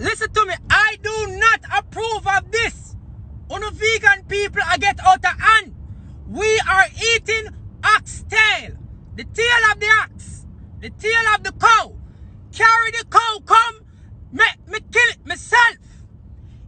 Listen to me. I do not approve of this. On vegan people, I get out of hand. We are eating oxtail. The tail of the ox. The tail of the cow. Carry the cow, come. Me kill it myself.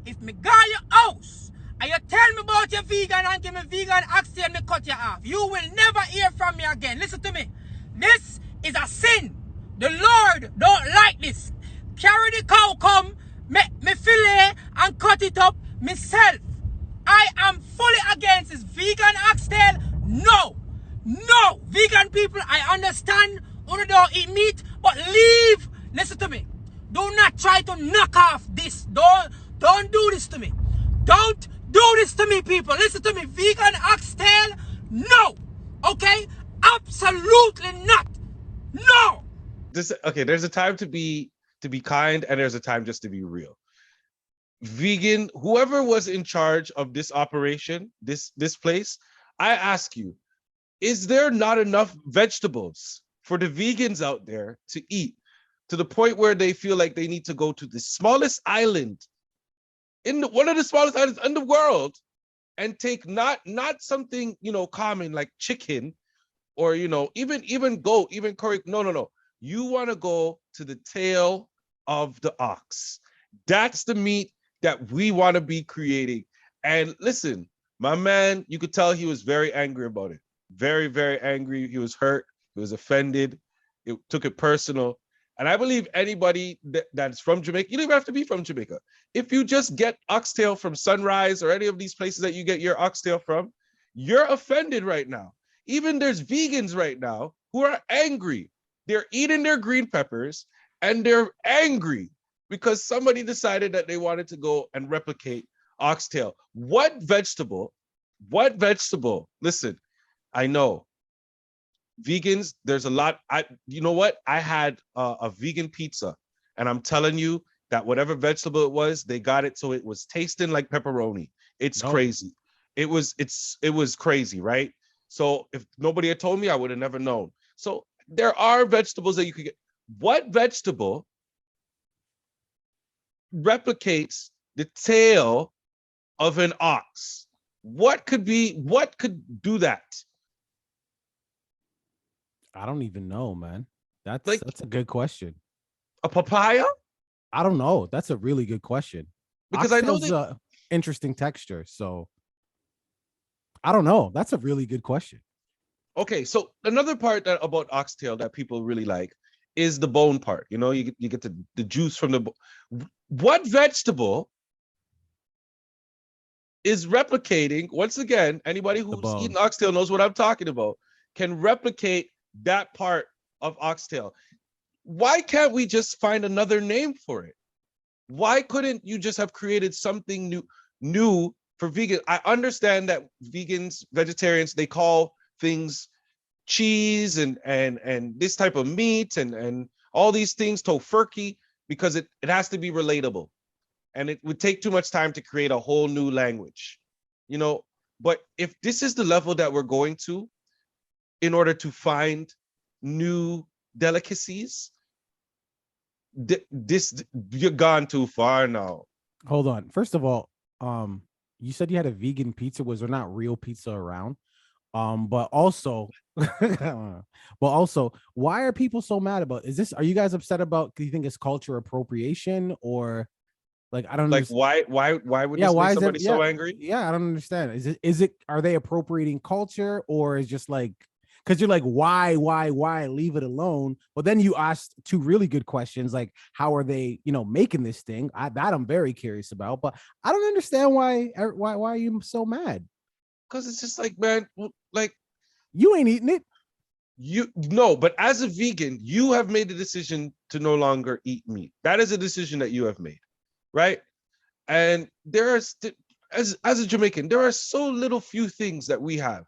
If me go your house and you tell me about your vegan and give me vegan oxtail, me cut you off. You will never hear from me again. Listen to me. This is a sin. The Lord don't like this. Carry the cow, come, me fillet and cut it up myself. I am fully against this vegan oxtail. No. No. Vegan people, I understand you don't eat meat, but leave. Listen to me. Do not try to knock off this. Don't do this to me. Don't do this to me, people. Listen to me. Vegan oxtail, no. Okay? Absolutely not. No. Okay, there's a time to be kind, and there's a time just to be real. Vegan, whoever was in charge of this operation, this place, I ask you, is there not enough vegetables for the vegans out there to eat, to the point where they feel like they need to go to the smallest island one of the smallest islands in the world and take not something, common like chicken or, even goat, even curry. No. You want to go to the tail of the ox. That's the meat that we want to be creating. And listen, my man, you could tell he was very angry about it. Very, very angry. He was hurt. He was offended. It took it personal. And I believe anybody that's from Jamaica, you don't even have to be from Jamaica. If you just get oxtail from Sunrise or any of these places that you get your oxtail from, you're offended right now. Even there's vegans right now who are angry. They're eating their green peppers and they're angry because somebody decided that they wanted to go and replicate oxtail. What vegetable? Listen, I know vegans, there's a lot. You know what? I had a vegan pizza, and I'm telling you that whatever vegetable it was, they got it so it was tasting like pepperoni. It's crazy. It was crazy, right? So if nobody had told me, I would have never known. So there are vegetables that you could get. What vegetable replicates the tail of an ox? What could do that? I don't even know, man. That's a good question. A papaya? I don't know. That's a really good question. Because Oxtail's I know the interesting texture, so I don't know. That's a really good question. Okay, so another part about oxtail that people really like is the bone part. You get the juice from the bone. What vegetable is replicating, once again, anybody who's eaten oxtail knows what I'm talking about, can replicate that part of oxtail? Why can't we just find another name for it? Why couldn't you just have created something new for vegan? I understand that vegans, vegetarians, they call things cheese and this type of meat and all these things tofurkey because it has to be relatable. And it would take too much time to create a whole new language, But if this is the level that we're going to, in order to find new delicacies, you're gone too far now. Hold on. First of all, you said you had a vegan pizza. Was there not real pizza around? But also, why are people so mad about? Are you guys upset about? Do you think it's culture appropriation or? Like, I don't like understand. why would somebody so angry? Yeah, I don't understand. Is it are they appropriating culture or is just like because you're like why leave it alone? But then you asked two really good questions like how are they making this thing? That I'm very curious about, but I don't understand why are you so mad? Because it's just like, man, like you ain't eating it. But as a vegan, you have made the decision to no longer eat meat. That is a decision that you have made. Right. And there are as a Jamaican, there are so little few things that we have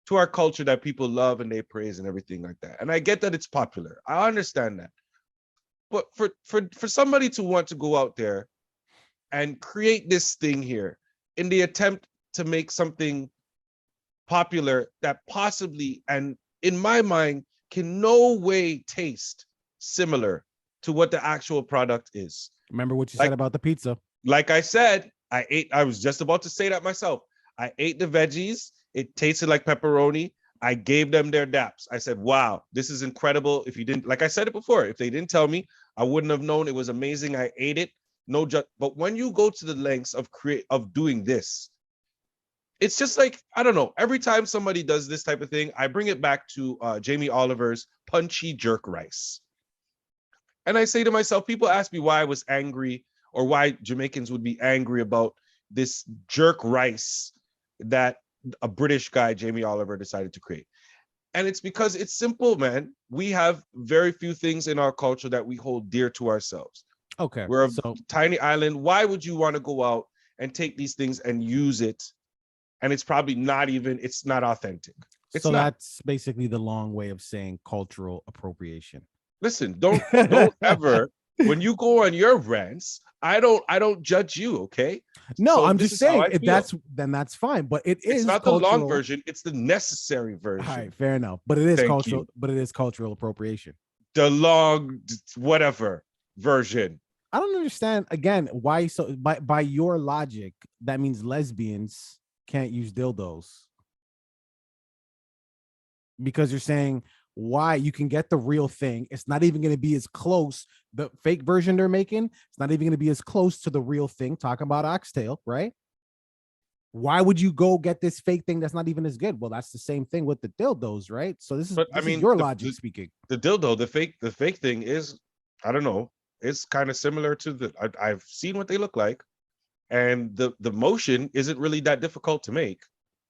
to our culture that people love and they praise and everything like that. And I get that it's popular. I understand that. But for somebody to want to go out there and create this thing here in the attempt to make something popular that possibly, and in my mind, can no way taste similar to what the actual product is. Remember what you Like- said about the pizza. Like I said, I was just about to say that myself. I ate the veggies. It tasted like pepperoni. I gave them their daps. I said, wow, this is incredible. If you didn't, like I said it before, if they didn't tell me, I wouldn't have known. It was amazing. I ate it. No, but when you go to the lengths of doing this, it's just like, I don't know. Every time somebody does this type of thing, I bring it back to Jamie Oliver's punchy jerk rice. And I say to myself, people ask me why I was angry or why Jamaicans would be angry about this jerk rice that a British guy, Jamie Oliver, decided to create. And it's because it's simple, man. We have very few things in our culture that we hold dear to ourselves. Okay. We're a So tiny island. Why would you want to go out and take these things and use it? And it's probably it's not authentic. It's so not. that's basically the long way of saying cultural appropriation. Listen, don't ever, when you go on your rants, I don't judge you, okay? No, So I'm this just is how saying I if feel. that's fine, but it's not cultural. the long version, it's the necessary version. All right, fair enough. But it is Thank cultural, you. but it is cultural appropriation. The long whatever version. I don't understand again why so by your logic, that means lesbians can't use dildos. Because you're saying why you can get the real thing. It's not even going to be as close. The fake version they're making, it's not even going to be as close to the real thing. Talking about Oxtail, right? Why would you go get this fake thing that's not even as good? Well, that's the same thing with the dildos, right? So this is your logic speaking. The dildo, the fake thing is, I don't know, it's kind of similar to I've seen what they look like, and the motion isn't really that difficult to make.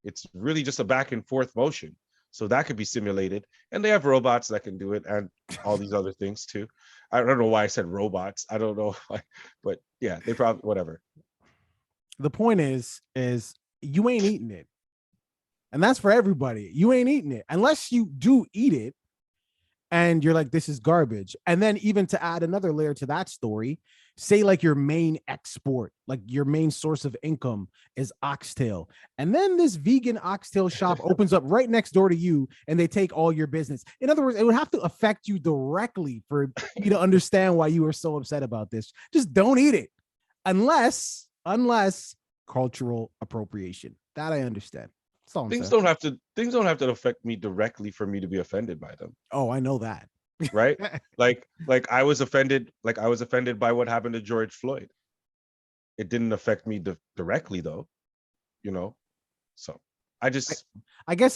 It's really just a back and forth motion. So that could be simulated, and they have robots that can do it, and all these other things too. I don't know why I said robots. I don't know, but yeah, they probably whatever. The point is you ain't eating it, and that's for everybody. You ain't eating it unless you do eat it, and you're like, this is garbage. And then even to add another layer to that story, say like your main export, like your main source of income is oxtail. And then this vegan oxtail shop opens up right next door to you and they take all your business. In other words, it would have to affect you directly for you to understand why you were so upset about this. Just don't eat it unless cultural appropriation. That I understand. Things don't have to affect me directly for me to be offended by them. Oh, I know that. Right? like I was offended by what happened to George Floyd. It didn't affect me directly though, you know. So I guess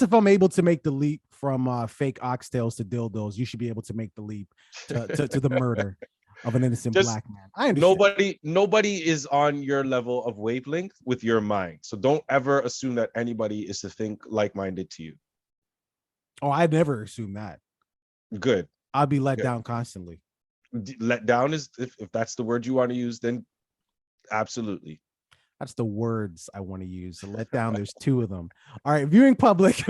if I'm able to make the leap from fake oxtails to dildos, you should be able to make the leap to the murder of an innocent black man. I understand. Nobody is on your level of wavelength with your mind. So don't ever assume that anybody is to think like-minded to you. Oh, I'd never assume that. Good. I'll be let down constantly. Let down is if that's the word you want to use, then absolutely. That's the words I want to use. So let down, there's two of them. All right, viewing public,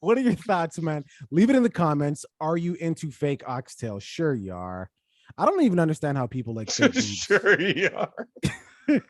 what are your thoughts, man? Leave it in the comments. Are you into fake oxtail? Sure you are. I don't even understand how people like fake boobs. Sure you are.